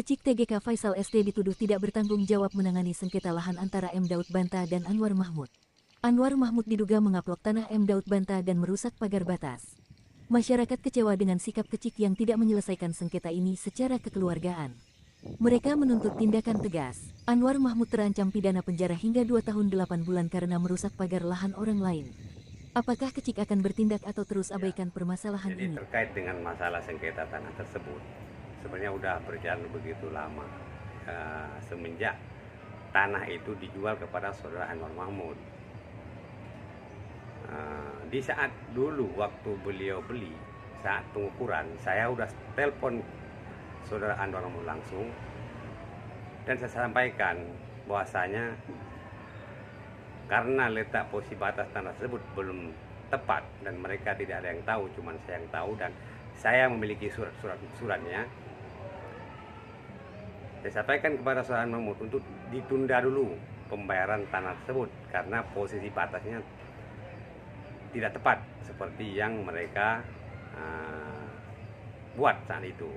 Kecik TGK Faisal SD dituduh tidak bertanggung jawab menangani sengketa lahan antara M. Daud Banta dan Anwar Mahmud. Anwar Mahmud diduga mengaplok tanah M. Daud Banta dan merusak pagar batas. Masyarakat kecewa dengan sikap Kecik yang tidak menyelesaikan sengketa ini secara kekeluargaan. Mereka menuntut tindakan tegas. Anwar Mahmud terancam pidana penjara hingga 2 tahun 8 bulan karena merusak pagar lahan orang lain. Apakah Kecik akan bertindak atau terus abaikan permasalahan Jadi ini? terkait dengan masalah sengketa tanah tersebut, sebenarnya udah berjalan begitu lama, semenjak tanah itu dijual kepada saudara Anwar Mahmud. Di saat dulu waktu beliau beli, saat pengukuran, saya udah telepon saudara Anwar Mahmud langsung dan saya sampaikan bahwasanya karena letak posisi batas tanah tersebut belum tepat dan mereka tidak ada yang tahu, cuman saya yang tahu dan saya memiliki suratnya. Saya sampaikan kepada saudara Mahmud untuk ditunda dulu pembayaran tanah tersebut karena posisi batasnya tidak tepat seperti yang mereka buat saat itu.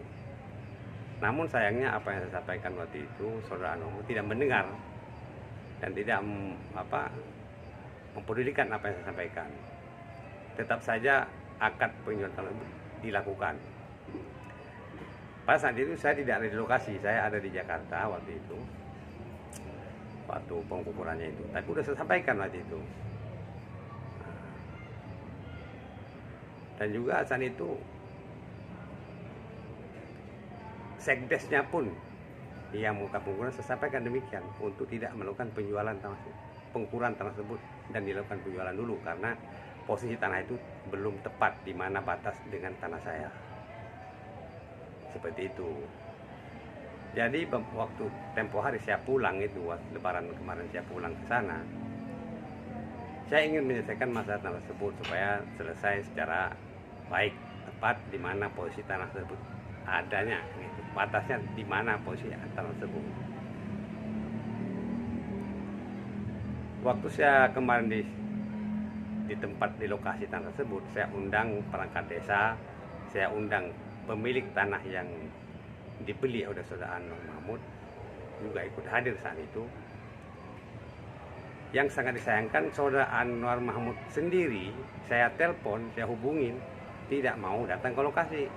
Namun sayangnya apa yang saya sampaikan waktu itu saudara Mahmud tidak mendengar dan tidak mempedulikan apa yang saya sampaikan. Tetap saja akad penjualan tanah dilakukan. Pada saat itu saya tidak ada di lokasi, saya ada di Jakarta waktu itu, waktu pengukurannya itu. Tapi sudah saya sampaikan waktu itu. Dan juga saat itu sekdesnya pun yang muka pengukuran saya sampaikan demikian untuk tidak melakukan penjualan tanah, pengukuran tanah tersebut dan dilakukan penjualan dulu karena posisi tanah itu belum tepat di mana batas dengan tanah saya. Seperti itu. Jadi waktu tempo hari saya pulang itu, waktu lebaran kemarin saya pulang ke sana, saya ingin menyelesaikan masalah tanah tersebut supaya selesai secara baik, tepat di mana posisi tanah tersebut adanya, gitu. Batasnya di mana posisi tanah tersebut. Waktu saya kemarin di tempat di lokasi tanah tersebut, saya undang perangkat desa, saya undang pemilik tanah yang dibeli oleh saudara Anwar Mahmud juga ikut hadir saat itu. Yang sangat disayangkan saudara Anwar Mahmud sendiri, saya telepon, saya hubungin, tidak mau datang ke lokasi.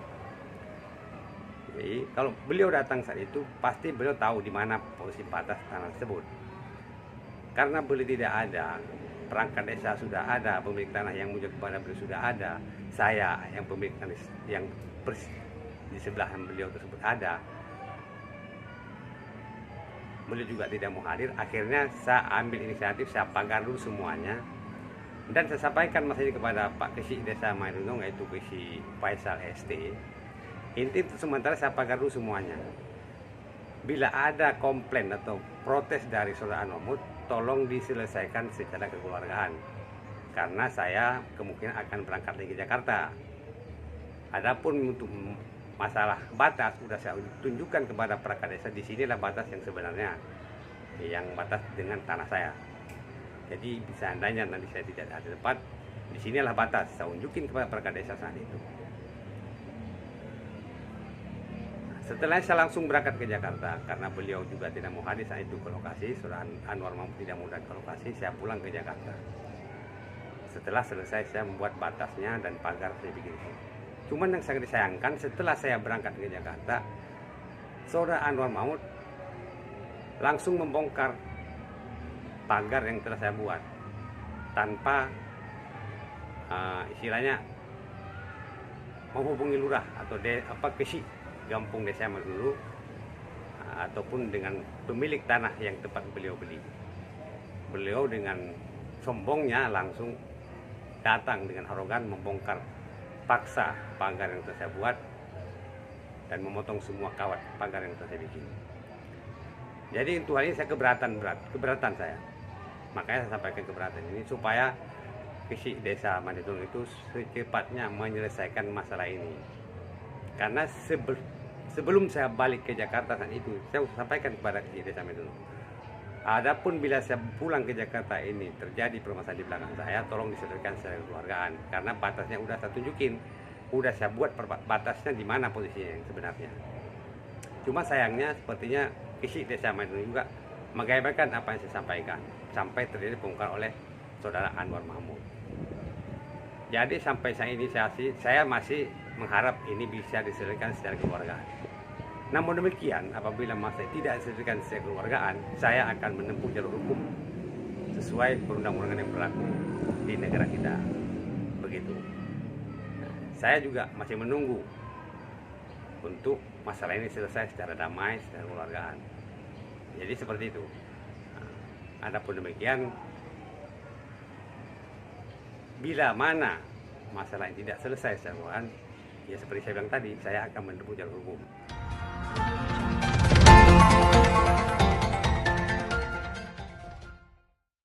Jadi kalau beliau datang saat itu, pasti beliau tahu di mana posisi batas tanah tersebut. Karena beliau tidak ada, perangkat desa sudah ada, pemilik tanah yang menjual kepada beliau sudah ada, saya yang pemilik tanah yang di sebelah beliau tersebut ada. Beliau juga tidak mau hadir. Akhirnya saya ambil inisiatif, saya pagar dulu semuanya. Dan saya sampaikan masalah ini kepada Pak Kecik Desa Mairunong, yaitu Kecik Faisal ST. Inti untuk sementara saya pagar dulu semuanya. Bila ada komplain atau protes dari saudara Anwar Mahmud, tolong diselesaikan secara kekeluargaan. Karena saya kemungkinan akan berangkat lagi ke Jakarta. Adapun untuk masalah batas, sudah saya tunjukkan kepada perangkat desa, di sinilah batas yang sebenarnya, yang batas dengan tanah saya. Jadi seandainya nanti saya tidak ada tempat, di sinilah batas, saya tunjukin kepada perangkat desa saat itu. Setelah saya langsung berangkat ke Jakarta, karena beliau juga tidak mau hadir saat itu ke lokasi, saudara Anwar Mahmud tidak mau datang ke lokasi, saya pulang ke Jakarta. Setelah selesai saya membuat batasnya dan pagar saya bikin. Cuman yang sangat disayangkan, setelah saya berangkat ke Jakarta, saudara Anwar Mahmud langsung membongkar pagar yang telah saya buat tanpa istilahnya menghubungi lurah atau Kecik Kampung Desa dulu ataupun dengan pemilik tanah yang tempat beliau beli. Beliau dengan sombongnya langsung datang dengan arogan membongkar paksa pagar yang telah saya buat dan memotong semua kawat pagar yang telah saya bikin. Jadi untuk hal ini saya keberatan saya. Makanya saya sampaikan keberatan ini supaya Kecik Desa Madidung itu secepatnya menyelesaikan masalah ini. Karena sebelum saya balik ke Jakarta saat itu, saya sampaikan kepada Kecik Desa Madidung, adapun bila saya pulang ke Jakarta ini terjadi permasalahan di belakang saya, tolong diselesaikan secara kekeluargaan. Karena batasnya udah saya tunjukin, udah saya buat batasnya di mana posisinya yang sebenarnya. Cuma sayangnya sepertinya isi desa Madun juga mengabaikan apa yang saya sampaikan sampai terjadi pembongkaran oleh saudara Anwar Mahmud. Jadi sampai saat ini saya masih mengharap ini bisa diselesaikan secara keluargaan. Namun demikian, apabila masih tidak diselesaikan secara keluargaan, saya akan menempuh jalur hukum sesuai perundang-undangan yang berlaku di negara kita. Begitu. Saya juga masih menunggu untuk masalah ini selesai secara damai, secara keluargaan. Jadi seperti itu. Adapun demikian, bila mana masalah yang tidak selesai secara keluargaan, ya seperti saya bilang tadi, saya akan menempuh jalur hukum.